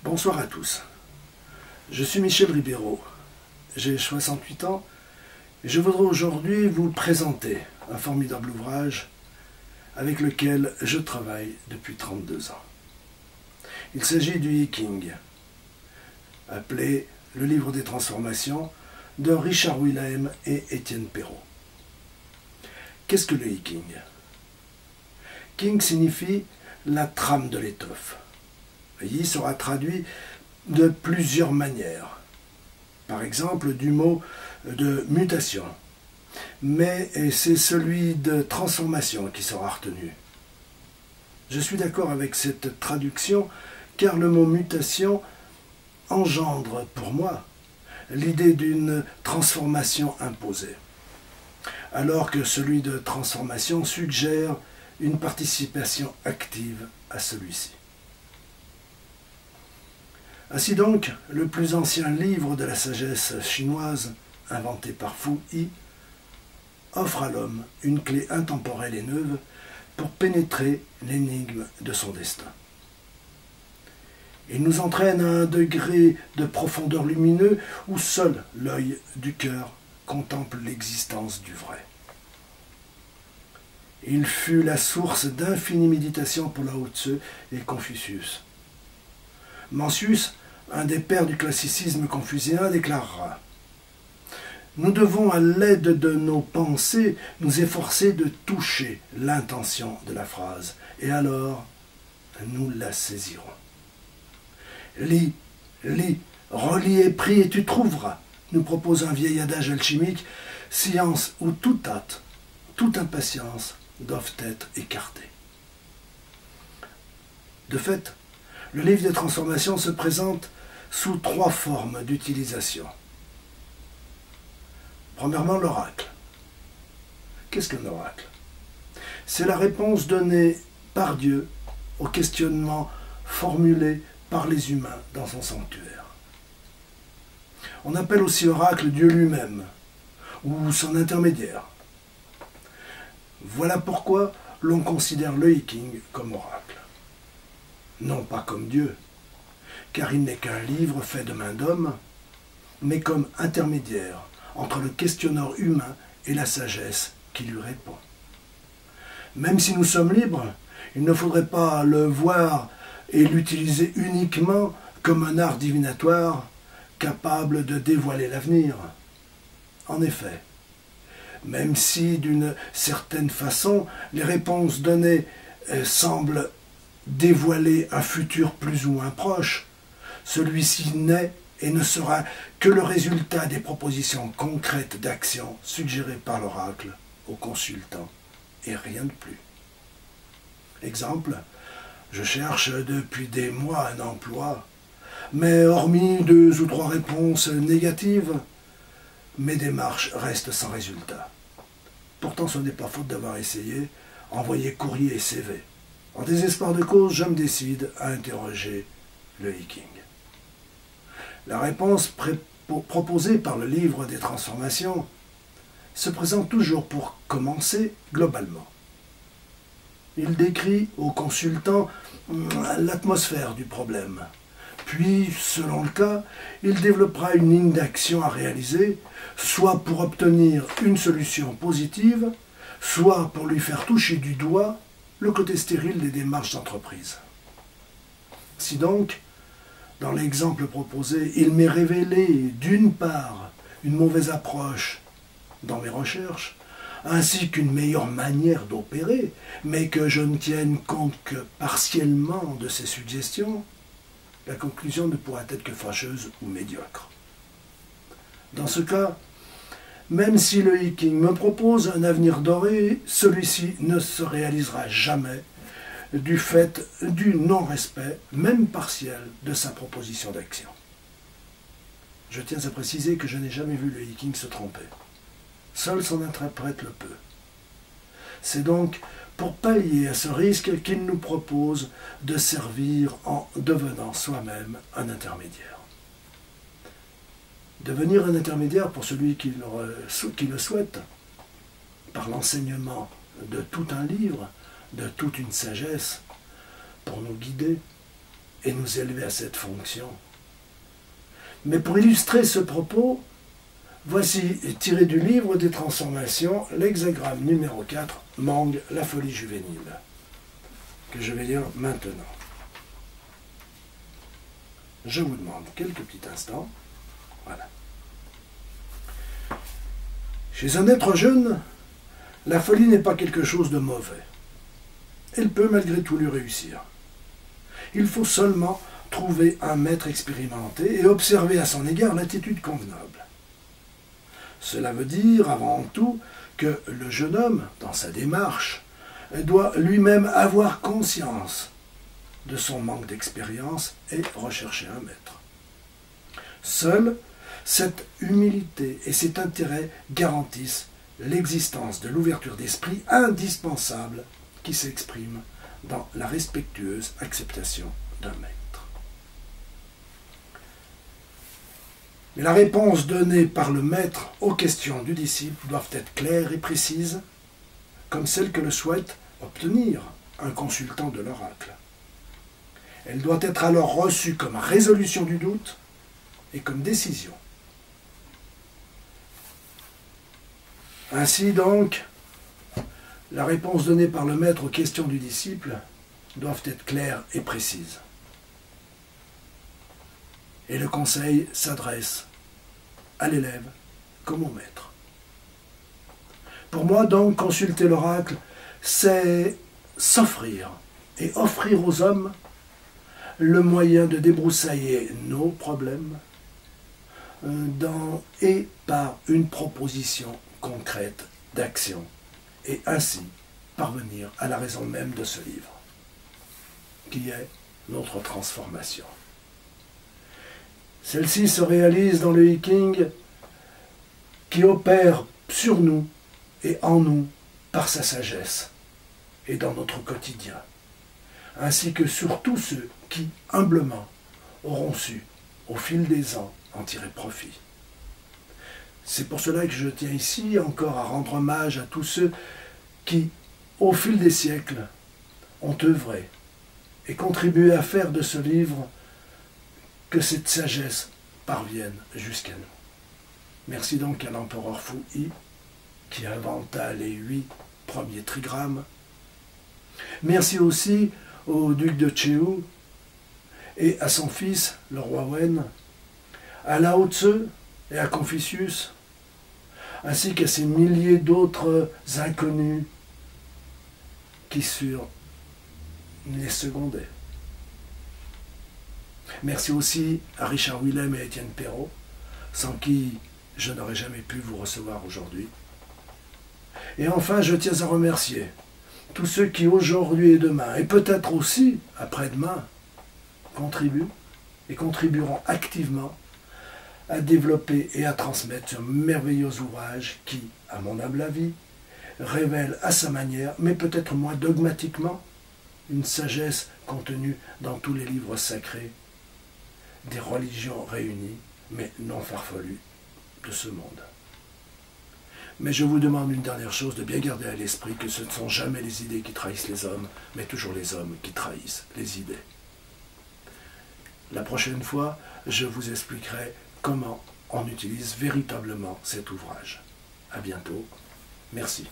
Bonsoir à tous. Je suis Michel Ribeiro. J'ai 68 ans et je voudrais aujourd'hui vous présenter un formidable ouvrage avec lequel je travaille depuis 32 ans. Il s'agit du I-Ching, appelé le livre des transformations de Richard Wilhelm et Étienne Perrault. Qu'est-ce que le I-Ching? King signifie la trame de l'étoffe. Yi sera traduit de plusieurs manières. Par exemple, du mot de mutation. Mais c'est celui de transformation qui sera retenu. Je suis d'accord avec cette traduction car le mot mutation engendre pour moi l'idée d'une transformation imposée, alors que celui de transformation suggère une participation active à celui-ci. Ainsi donc, le plus ancien livre de la sagesse chinoise, inventé par Fu Yi, offre à l'homme une clé intemporelle et neuve pour pénétrer l'énigme de son destin. Il nous entraîne à un degré de profondeur lumineux où seul l'œil du cœur contemple l'existence du vrai. Il fut la source d'infinies méditations pour Lao Tzu et Confucius. Mencius, un des pères du classicisme confucéen, déclarera « Nous devons, à l'aide de nos pensées, nous efforcer de toucher l'intention de la phrase, et alors nous la saisirons. Lis, lis, relis et prie et tu trouveras, nous propose un vieil adage alchimique, science où toute hâte, toute impatience doivent être écartées. » De fait, le livre des transformations se présente sous 3 formes d'utilisation. Premièrement, l'oracle. Qu'est-ce qu'un oracle? C'est la réponse donnée par Dieu aux questionnements formulés par les humains dans son sanctuaire. On appelle aussi oracle Dieu lui-même, ou son intermédiaire. Voilà pourquoi l'on considère le I-Ching comme oracle. Non pas comme Dieu, car il n'est qu'un livre fait de main d'homme, mais comme intermédiaire entre le questionneur humain et la sagesse qui lui répond. Même si nous sommes libres, il ne faudrait pas le voir et l'utiliser uniquement comme un art divinatoire capable de dévoiler l'avenir. En effet, même si d'une certaine façon les réponses données semblent dévoiler un futur plus ou moins proche, celui-ci n'est et ne sera que le résultat des propositions concrètes d'action suggérées par l'oracle au consultant, et rien de plus. Exemple, je cherche depuis des mois un emploi, mais hormis 2 ou 3 réponses négatives, mes démarches restent sans résultat. Pourtant, ce n'est pas faute d'avoir essayé, envoyé courrier et CV. En désespoir de cause, je me décide à interroger le I-Ching. La réponse proposée par le livre des transformations se présente toujours pour commencer globalement. Il décrit au consultant l'atmosphère du problème. Puis, selon le cas, il développera une ligne d'action à réaliser, soit pour obtenir une solution positive, soit pour lui faire toucher du doigt le côté stérile des démarches d'entreprise. Si donc, dans l'exemple proposé, il m'est révélé d'une part une mauvaise approche dans mes recherches, ainsi qu'une meilleure manière d'opérer, mais que je ne tienne compte que partiellement de ces suggestions, la conclusion ne pourra être que fâcheuse ou médiocre. Dans ce cas, même si le I-Ching me propose un avenir doré, celui-ci ne se réalisera jamais du fait du non-respect, même partiel, de sa proposition d'action. Je tiens à préciser que je n'ai jamais vu le I-Ching se tromper. Seul son interprète le peut. C'est donc pour pallier à ce risque qu'il nous propose de servir en devenant soi-même un intermédiaire. Devenir un intermédiaire pour celui qui le souhaite, par l'enseignement de tout un livre, de toute une sagesse, pour nous guider, et nous élever à cette fonction. Mais pour illustrer ce propos, voici, tiré du livre des transformations, l'hexagramme numéro 4, Mang, la folie juvénile, que je vais lire maintenant. Je vous demande quelques petits instants. Voilà. Chez un être jeune, la folie n'est pas quelque chose de mauvais. Elle peut malgré tout lui réussir. Il faut seulement trouver un maître expérimenté et observer à son égard l'attitude convenable. Cela veut dire, avant tout, que le jeune homme, dans sa démarche, doit lui-même avoir conscience de son manque d'expérience et rechercher un maître. Seule cette humilité et cet intérêt garantissent l'existence de l'ouverture d'esprit indispensable qui s'exprime dans la respectueuse acceptation d'un maître. Mais la réponse donnée par le maître aux questions du disciple doivent être claires et précises, comme celle que le souhaite obtenir un consultant de l'oracle. Elle doit être alors reçue comme résolution du doute et comme décision. Ainsi donc, la réponse donnée par le maître aux questions du disciple doivent être claires et précises. Et le conseil s'adresse à l'élève comme au maître. Pour moi donc, consulter l'oracle, c'est s'offrir et offrir aux hommes le moyen de débroussailler nos problèmes et par une proposition concrète d'action, et ainsi parvenir à la raison même de ce livre, qui est notre transformation. Celle-ci se réalise dans le Yiking qui opère sur nous et en nous par sa sagesse et dans notre quotidien, ainsi que sur tous ceux qui, humblement, auront su, au fil des ans, en tirer profit. C'est pour cela que je tiens ici encore à rendre hommage à tous ceux qui, au fil des siècles, ont œuvré et contribué à faire de ce livre que cette sagesse parvienne jusqu'à nous. Merci donc à l'empereur Fu Yi qui inventa les 8 premiers trigrammes. Merci aussi au duc de Cheu et à son fils, le roi Wen, à Lao Tzu et à Confucius, ainsi qu'à ces milliers d'autres inconnus qui surent les secondaient. Merci aussi à Richard Willem et Étienne Perrault, sans qui je n'aurais jamais pu vous recevoir aujourd'hui. Et enfin, je tiens à remercier tous ceux qui aujourd'hui et demain, et peut-être aussi après-demain, contribuent et contribueront activement à développer et à transmettre ce merveilleux ouvrage qui, à mon humble avis, révèle à sa manière, mais peut-être moins dogmatiquement, une sagesse contenue dans tous les livres sacrés des religions réunies, mais non farfelues, de ce monde. Mais je vous demande une dernière chose, de bien garder à l'esprit que ce ne sont jamais les idées qui trahissent les hommes, mais toujours les hommes qui trahissent les idées. La prochaine fois, je vous expliquerai comment on utilise véritablement cet ouvrage. À bientôt. Merci.